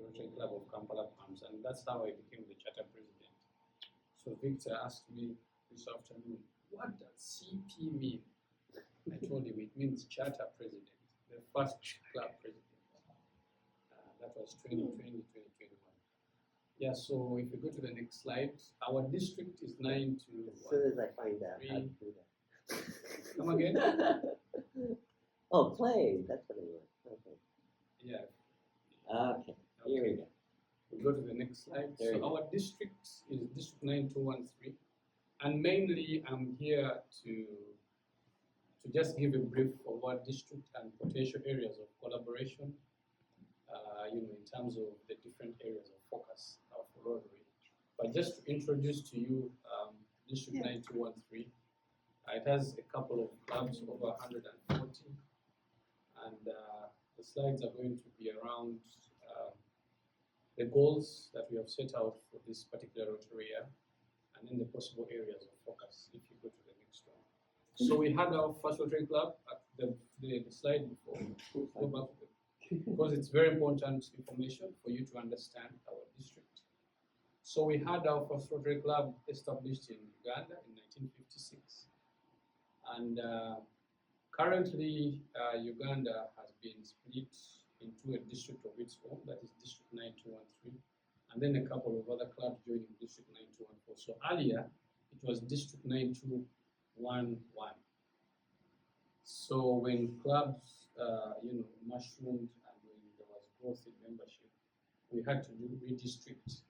Rotary Club of Kampala, Palma, and that's how I became the charter president. So Victor asked me this afternoon, what does CP mean? I told him it means charter president, the first club president. That was 2020, 2021. Yeah, so if you go to the next slide, our district is 9 to As soon as I find out how to do that. Come again? Oh, play. That's what it was. Okay. Yeah. Okay. Here we go. We go to the next slide. There So you our district is District 9213, and mainly I'm here to just give a brief of our district and potential areas of collaboration. In terms of the different areas of focus for Rotary. But just to introduce to you District 9213, it has a couple of clubs, over 140, and the slides are going to be around the goals that we have set out for this particular Rotary year, and then the possible areas of focus if you go to the next one. So we had our first Rotary Club at the slide before. Go back to because it's very important information for you to understand our district. So we had our first Rotary Club established in Uganda in 1956. And currently, Uganda has been split into a district of its own, that is District 9213, and then a couple of other clubs joining District 9214. So earlier, it was District 9211. So when clubs mushroomed and when there was growth in membership, we had to do redistrict.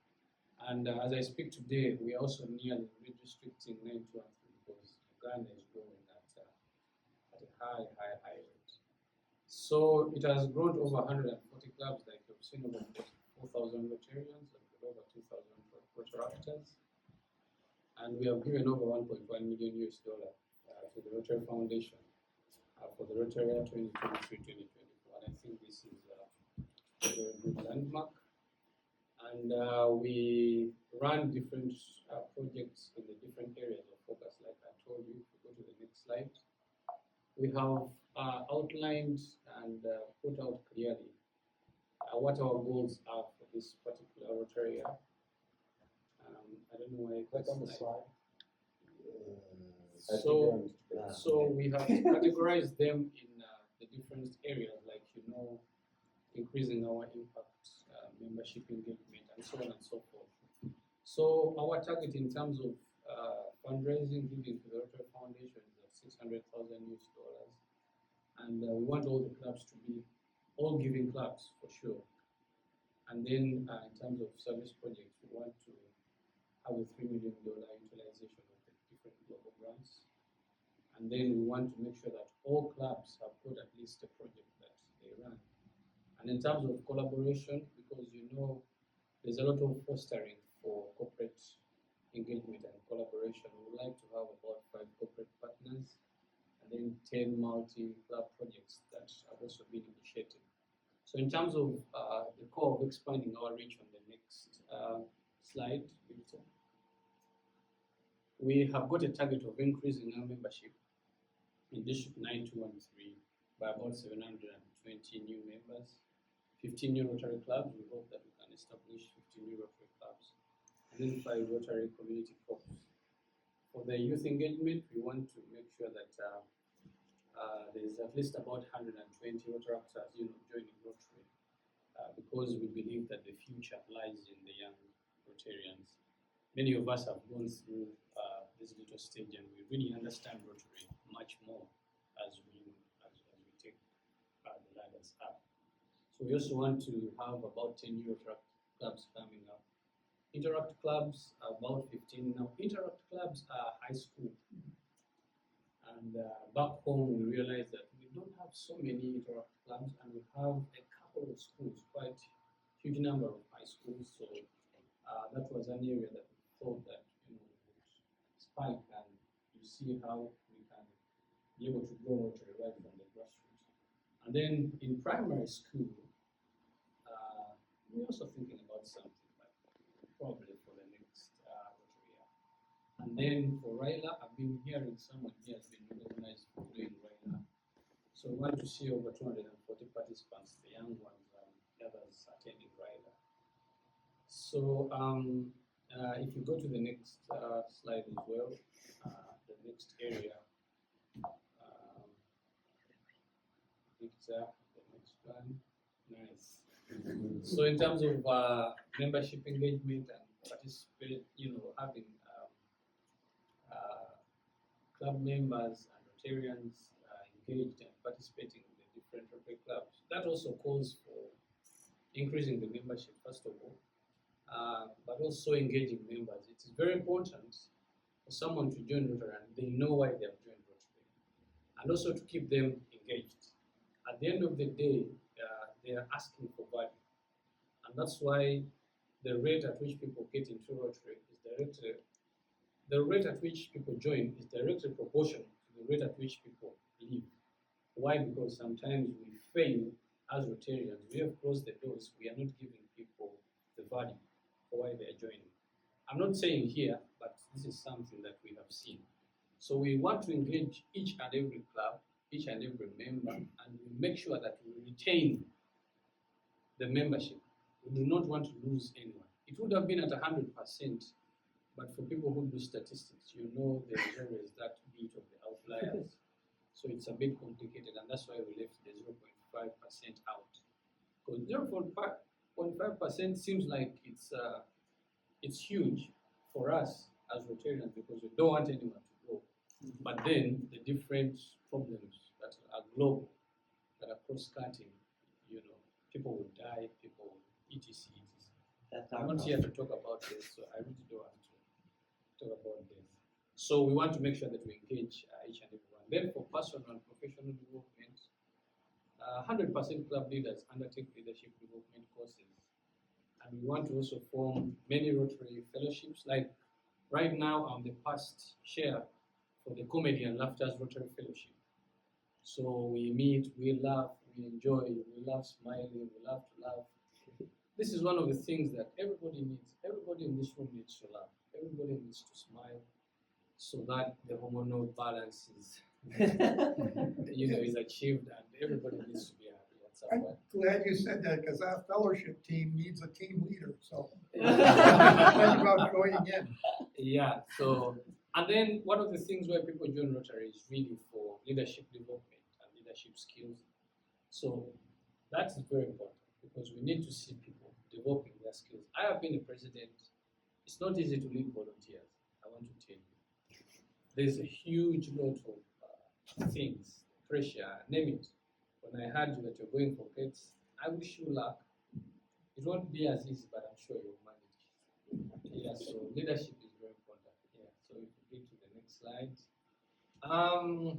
And as I speak today, we are also nearly redistricting 9213 because Uganda is growing at a high rate. So it has grown to over 140 clubs, like you've seen, over 4,000 Rotarians and over 2,000 Rotaractors. And we have given over $1.1 million to the Rotary Foundation for the Rotary 2023-2024. I think this is a very good landmark. And we run different projects in the different areas of focus, like I told you. If you go to the next slide, we have outlined and put out clearly what our goals are for this particular Rotary year. I don't know why I click on the slide. So we have categorized them in the different areas, like increasing our impact, membership engagement, and so on and so forth. So our target in terms of fundraising giving to the Rotary Foundation is at $600,000, and we want all the clubs to be all giving clubs for sure. And then in terms of service projects, we want to have a $3 million utilization of the different global grants. And then we want to make sure that all clubs have got at least a project that they run. And in terms of collaboration, because there's a lot of fostering for corporate engagement and collaboration, we would like to have about 5 corporate partners and then 10 multi-club projects that have also been initiated. So in terms of the core of expanding our reach on the next slide, Victor, we have got a target of increasing our membership in District 9213 by about 720 new members, 15 new Rotary clubs. We hope that we can establish 15 new Rotary clubs, and then 5 Rotary community corps. For the youth engagement, we want to make sure that there's at least about 120 Rotaractors, joining Rotary, because we believe that the future lies in the young Rotarians. Many of us have gone through this little stage, and we really understand Rotary much more as we take the ladders up. So we also want to have about 10 new clubs coming up. Interact clubs are about 15 now. Interact clubs are high school, and back home we realized that we don't have so many Interact clubs, and we have a couple of schools, quite huge number of high schools. So that was an area that we thought that would spike, and you see how we can be able to grow Rotary right from the grassroots. And then in primary school, we're also thinking about something, but probably for the next Rotary year. And then for RILA, I've been hearing someone here has been recognized for doing RILA. So we want to see over 240 participants, the young ones and the others attending RILA. So if you go to the next slide as well, the next area, the next one, nice. So in terms of membership engagement and participate, having club members and Rotarians engaged and participating in the different Rotary clubs, that also calls for increasing the membership first of all, but also engaging members. It is very important for someone to join Rotary and they know why they have joined Rotary, and also to keep them engaged. At the end of the day, they are asking for value, and that's why the rate at which people get into Rotary is directly, the rate at which people join is directly proportional to the rate at which people leave. Why? Because sometimes we fail as Rotarians. We have closed the doors. We are not giving people the value for why they are joining. I'm not saying here, but this is something that we have seen. So we want to engage each and every club, each and every member, and we make sure that we retain the membership. We do not want to lose anyone. It would have been at 100%, but for people who do statistics, there is always that bit of the outliers. So it's a bit complicated, and that's why we left the 0.5% out. Because 0.5% seems like it's huge for us as Rotarians because we don't want anyone to go. But then the different problems that are global, that are cross-cutting, people will die, people will etc. I'm not here to talk about this, so I really don't want to talk about this. So we want to make sure that we engage each and every one. Then for personal and professional development, 100% club leaders undertake leadership development courses. And we want to also form many Rotary fellowships. Like right now, I'm the past chair for the Comedy and Laughter's Rotary Fellowship. So we meet, we laugh, we enjoy, we love smiling, we love to laugh. This is one of the things that everybody needs. Everybody in this room needs to laugh. Everybody needs to smile, so that the hormonal balance is, is achieved, and everybody needs to be happy at some point. I'm glad you said that because our fellowship team needs a team leader. So think about joining in. Yeah. So, and then one of the things where people join Rotary is really for leadership development and leadership skills. So that's very important because we need to see people developing their skills. I have been a president. It's not easy to lead volunteers, I want to tell you. There's a huge lot of things, pressure, name it. When I heard that you're going for pets, I wish you luck. It won't be as easy, but I'm sure you'll manage. Yeah, so leadership is very important. Yeah, so if we get to the next slide.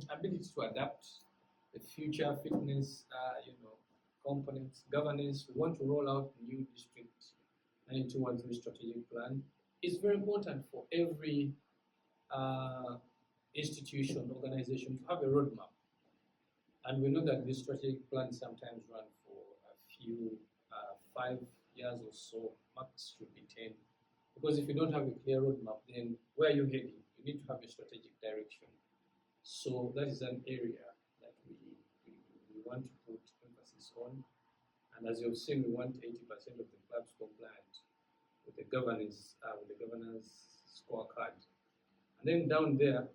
Ability to adapt the future fitness, components, governance. We want to roll out new district 9213 strategic plan. It's very important for every institution, organization to have a roadmap. And we know that these strategic plans sometimes run for a few, 5 years or so, max should be 10. Because if you don't have a clear roadmap, then where are you heading? You need to have a strategic direction. So that is an area that we want to put emphasis on. And as you've seen, we want 80% of the clubs compliant with the governance scorecard. And then down there,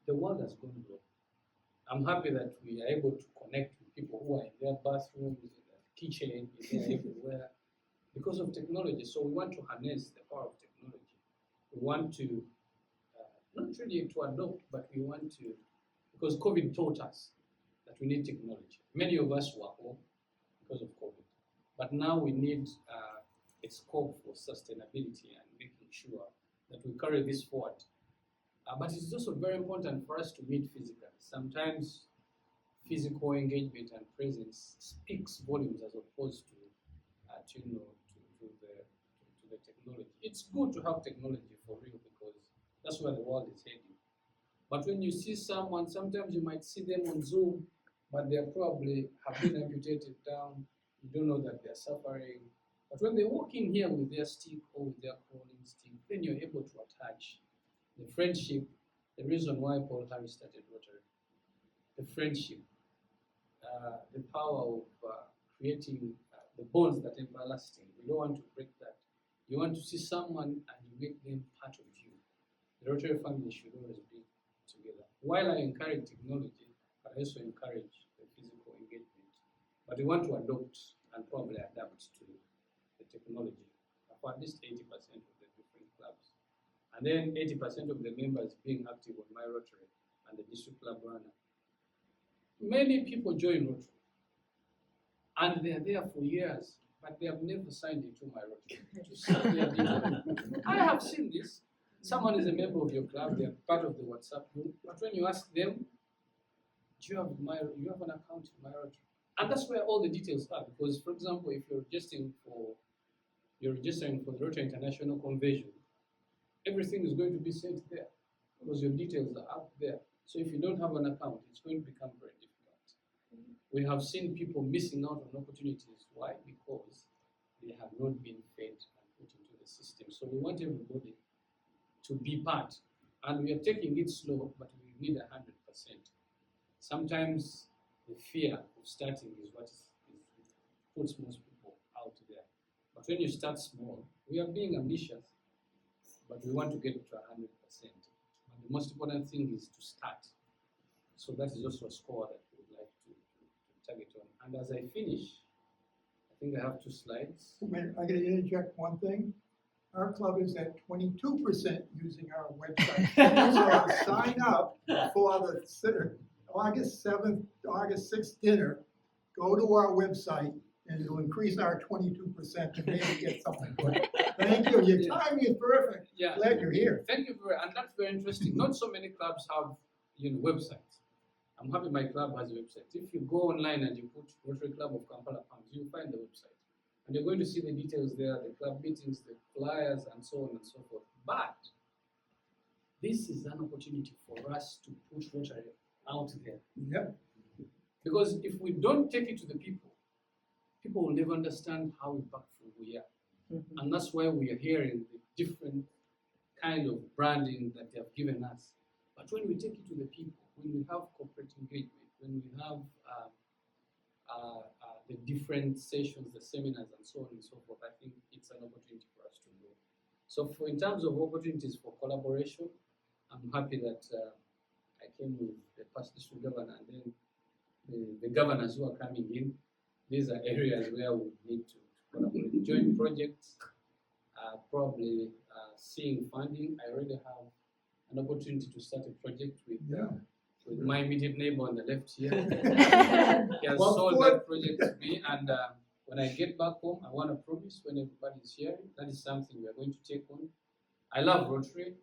the world has gone global. I'm happy that we are able to connect with people who are in their bathrooms, in their kitchen, in their everywhere, because of technology. So we want to harness the power of technology. We want to, not really to adopt, but we want to, because COVID taught us that we need technology. Many of us were home because of COVID. But now we need a scope for sustainability and making sure that we carry this forward. But it's also very important for us to meet physically. Sometimes physical engagement and presence speaks volumes as opposed to the technology. It's good to have technology for real because that's where the world is heading. But when you see someone, sometimes you might see them on Zoom, but they probably have been amputated down. You don't know that they're suffering. But when they walk in here with their stick or with their crawling stick, then you're able to attach the friendship, the reason why Paul Harris started Rotary, the friendship, the power of creating the bonds that are everlasting. We don't want to break that You want to see someone and you make them part of you. The Rotary family should always be together. While I encourage technology, but I also encourage the physical engagement. But we want to adopt and probably adapt to the technology for at least 80% of the different clubs. And then 80% of the members being active on my Rotary and the district club runner. Many people join Rotary and they are there for years, but they have never signed into my Rotary to see their details. I have seen this. Someone is a member of your club, they are part of the WhatsApp group, but when you ask them, do you have an account in my Rotary? And that's where all the details are, because for example, if you're registering for the Rotary International Convention, everything is going to be sent there because your details are up there. So if you don't have an account, it's going to become very difficult. We have seen people missing out on opportunities. Why? Because they have not been fed and put into the system. So we want everybody to be part. And we are taking it slow, but we need 100%. Sometimes the fear of starting is what puts most people out there. But when you start small, we are being ambitious, but we want to get to 100%. And the most important thing is to start. So that is also a score that we would like to target on. And as I finish, I think I have 2 slides. I gotta interject one thing. Our club is at 22% using our website. So sign up for the August 7th, August 6th dinner. Go to our website and it'll increase our 22% to maybe get something good. Thank you. Your timing is perfect. Yeah. Glad you're here. Thank you and that's very interesting. Not so many clubs have websites. I'm happy my club has a website. If you go online and you put Rotary Club of Kampala, you'll find the website. And you're going to see the details there, the club meetings, the flyers, and so on and so forth. But this is an opportunity for us to put Rotary out there. Yep. Because if we don't take it to the people, people will never understand how impactful we are. Mm-hmm. And that's why we are hearing the different kind of branding that they have given us. But when we take it to the people, when we have corporate engagement, when we have the different sessions, the seminars, and so on and so forth, I think it's an opportunity for us to grow. So in terms of opportunities for collaboration, I'm happy that I came with the past district governor and then the governors who are coming in. These are areas where we need to collaborate. Joint projects, probably seeing funding. I already have an opportunity to start a project with my immediate neighbor on the left here. He has sold that project to me, and when I get back home, I want to promise when everybody is here, that is something we are going to take on. I love Rotary.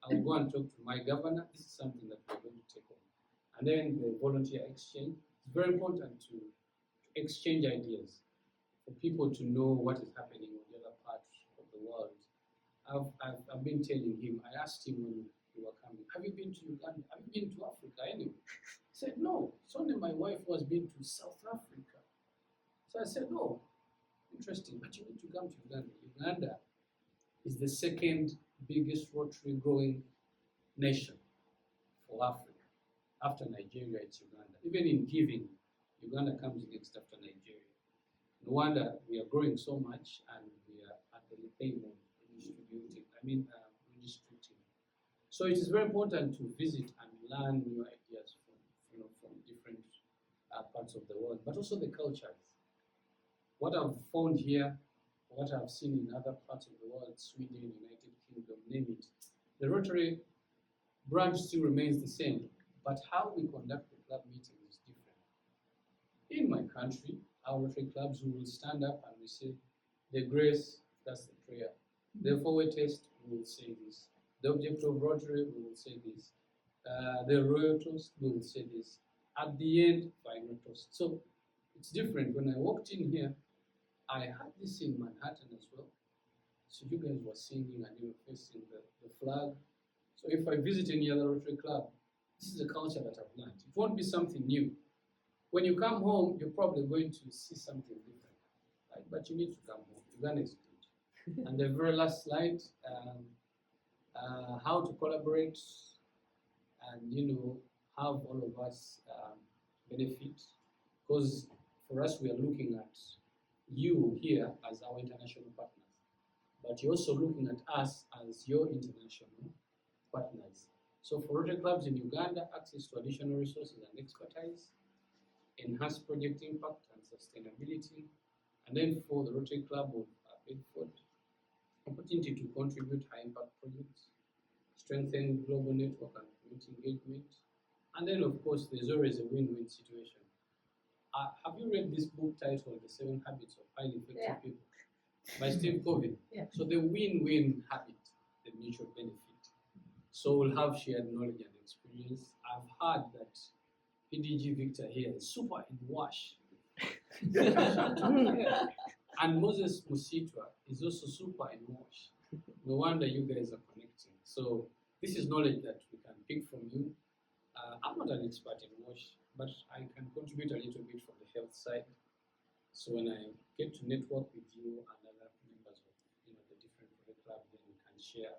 I will go and talk to my governor. This is something that we are going to take on. And then the volunteer exchange. It's very important to exchange ideas for people to know what is happening on the other parts of the world. I've been telling him, I asked him when we were coming, have you been to Uganda? Have you been to Africa anyway? He said, no, it's only my wife who has been to South Africa. So I said, no, interesting, but you need to come to Uganda. Uganda is the second biggest Rotary growing nation for Africa. After Nigeria, it's Uganda. Even in giving, Uganda comes next after Nigeria. No wonder we are growing so much and we are at the table redistributing. So it is very important to visit and learn new ideas from different parts of the world, but also the cultures. What I've found here, what I've seen in other parts of the world, Sweden, United Kingdom, name it, the Rotary branch still remains the same, but how we conduct the club meeting is different. In my country, our Rotary clubs, we will stand up and we say, the grace, that's the prayer. The forward test, we will say this. The object of Rotary, we will say this. The royal toast, we will say this. At the end, final toast. So it's different. When I walked in here, I had this in Manhattan as well. So you guys were singing and you were facing the flag. So if I visit any other Rotary club, this is a culture that I've learned. It won't be something new. When you come home, you're probably going to see something different, right? But you need to come home. Uganda is good. And the very last slide, how to collaborate and have all of us benefit. Because for us, we are looking at you here as our international partners. but you're also looking at us as your international partners. So for Rotary clubs in Uganda, access to additional resources and expertise, enhanced project impact and sustainability, and then for the Rotary Club of Bedford, opportunity to contribute high impact projects, strengthen global network and community engagement, and then of course there's always a win-win situation. Have you read this book titled The 7 Habits of Highly Effective People by Steve Covey? Yeah. So the win-win habit, the mutual benefit. So we'll have shared knowledge and experience. I've heard that PDG Victor here is super in wash. Yeah. And Moses Musitwa is also super in wash. No wonder you guys are connecting. So this is knowledge that we can pick from you. I'm not an expert in wash, but I can contribute a little bit from the health side. So when I get to network with you and other members of the different project clubs, then we can share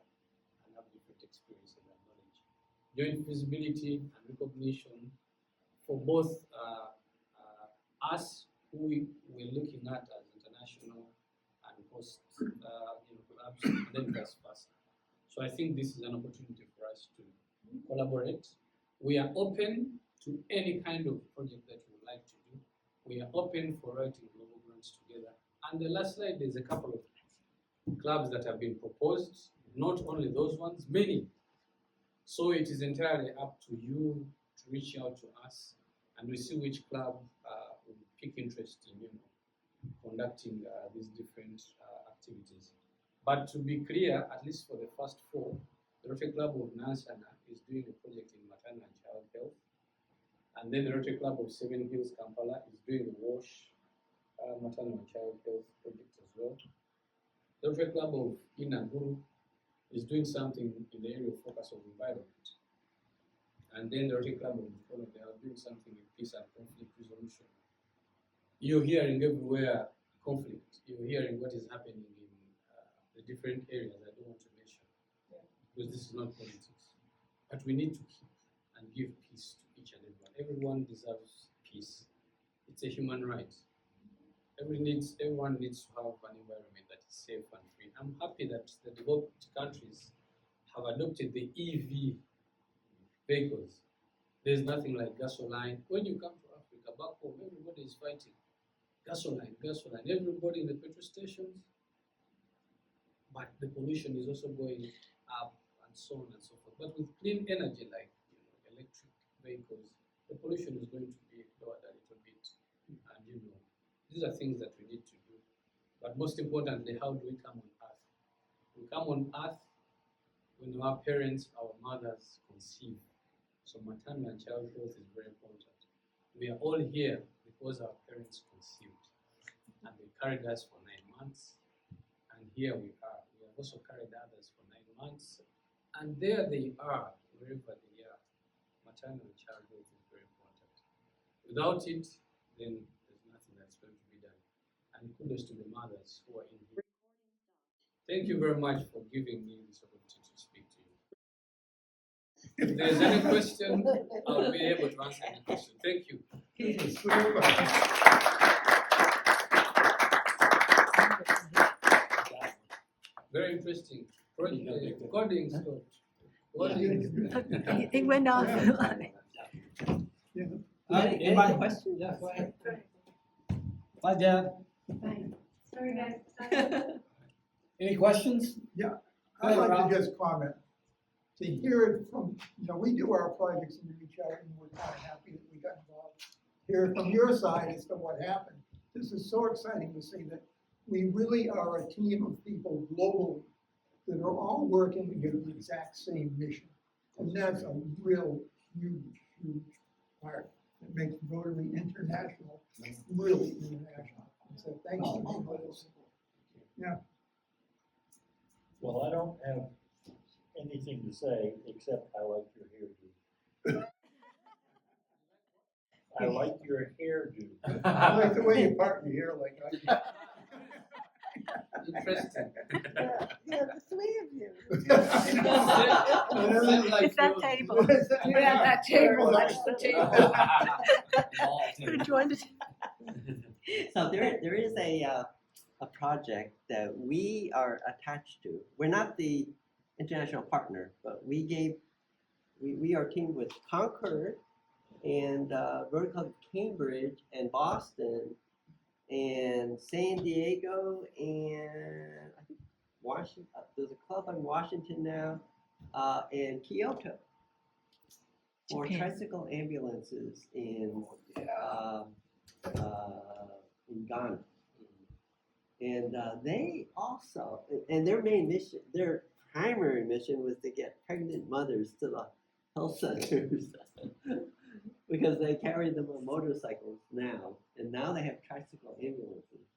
and have different experiences and knowledge. Joint visibility and recognition for both us, who we're looking at as international and host clubs, and then vice versa. So I think this is an opportunity for us to collaborate. We are open to any kind of project that you would like to do. We are open for writing global grants together. And the last slide, there's a couple of clubs that have been proposed, not only those ones, many. So it is entirely up to you to reach out to us, and we see which club will pick interest in conducting these different activities. But to be clear, at least for the first 4, the Rotary Club of Nansana is doing a project in maternal and child health. And then the Rotary Club of Seven Hills, Kampala is doing a WASH maternal and child health project as well. The Rotary Club of Inaguru is doing something in the area of focus of environment. And then the Rotary Club of Palma, they are doing something in peace and conflict resolution. You're hearing everywhere conflict. You're hearing what is happening in the different areas I don't want to mention, because this is not politics. But we need to keep and give peace to each and everyone. Everyone deserves peace. It's a human right. Everyone needs to have an environment that is safe and free. I'm happy that the developed countries have adopted the EV vehicles. There's nothing like gasoline. When you come to Africa, back home, everybody is fighting. Gasoline. Everybody in the petrol stations. But the pollution is also going up and so on and so forth. But with clean energy like electric vehicles, the pollution is going to be lowered a little bit. And these are things that we need to do. But most importantly, how do we come on earth? We come on earth when our parents, our mothers conceive. So maternal and child health is very important. We are all here because our parents conceived. And they carried us for 9 months. And here we are. We have also carried others for 9 months. And there they are, wherever they are. Maternal and child health is very important. Without it, then there's nothing that's going to be done. And kudos to the mothers who are in here. Thank you very much for giving me this opportunity to speak to you. If there's any question, I'll be able to answer any question. Thank you. Very interesting. Coding stuff. He went off. Any other questions? Yeah, go ahead. Bye, Deb. Sorry, guys. Any questions? I'd like to just comment. To hear it from, we do our projects and reach out, and we're kind of happy that we got involved. Hear it from your side as to what happened. This is so exciting to see that we really are a team of people globally that are all working to get the exact same mission. And that's a real huge part that makes Rotary International really international. So thanks for being with us. Yeah. Well, I don't have anything to say except I like your hairdo. I like your hairdo. I like the way you part your hair like I do. Interesting. Yeah, the 3 of you. It's that table. We have that table. That's the table. Who joined us? So there is a a project that we are attached to. We're not the international partner, but we are teamed with Concord and Rotary Club of Cambridge and Boston and San Diego and I think Washington. There's a club in Washington now and Kyoto for Japan. tricycle ambulances in Ghana. And they also, and their main mission, their primary mission was to get pregnant mothers to the health centers because they carry them on motorcycles now, and now they have tricycle ambulances,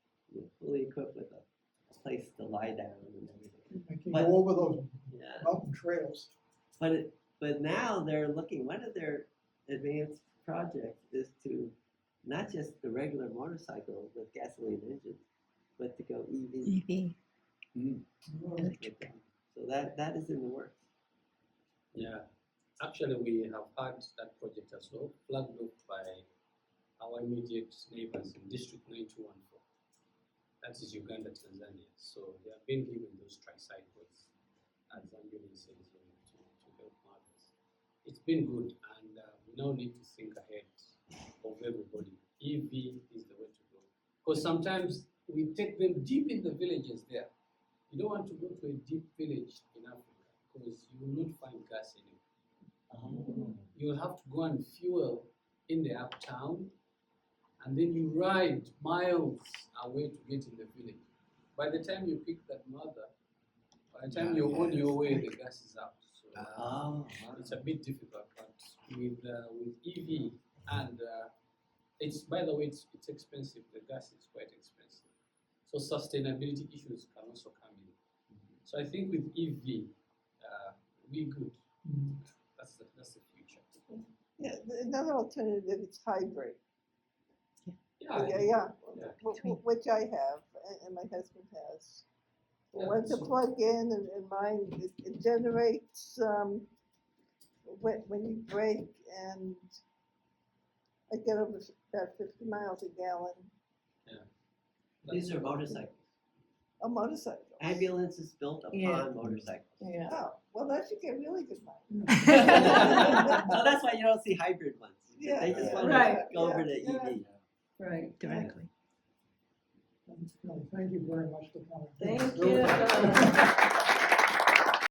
fully equipped with a place to lie down and everything. They can But- go over those Yeah. mountain trails. But now they're looking, one of their advanced projects is to not just the regular motorcycle with gasoline engines, but to go EV. EV. with them. So that is in the works. Yeah, actually we have had that project as well, flagged off by our immediate neighbors in District 9214. That is Uganda, Tanzania. So they have been given those tricycles as ambulances to help mothers. It's been good, and we now need to think ahead of everybody. EV is the way to go. Because sometimes we take them deep in the villages there. You don't want to go to a deep village in Africa because you will not find gas anywhere. You will have to go and fuel in the uptown, and then you ride miles away to get in the village. By the time you pick that mother, by the time you're on your way, the gas is out. So it's a bit difficult, but with EV and it's, by the way, it's expensive. The gas is quite expensive. So sustainability issues can also come in. So I think with EV, we good. That's the future. Yeah, another alternative is hybrid. Yeah. Yeah, Yeah. which I have, and my husband has. Yeah, Once you so- plug in, and mine, it generates, when you brake, and I get over about 50 miles a gallon, These are motorcycles. a motorcycle. Ambulance is built upon Yeah. motorcycles. Yeah. Oh, well, that should get really good money. So that's why you don't see hybrid ones. Yeah. They just want Right. to go over to Yeah. EV. Right, directly. Thank you very much for coming. Thank you.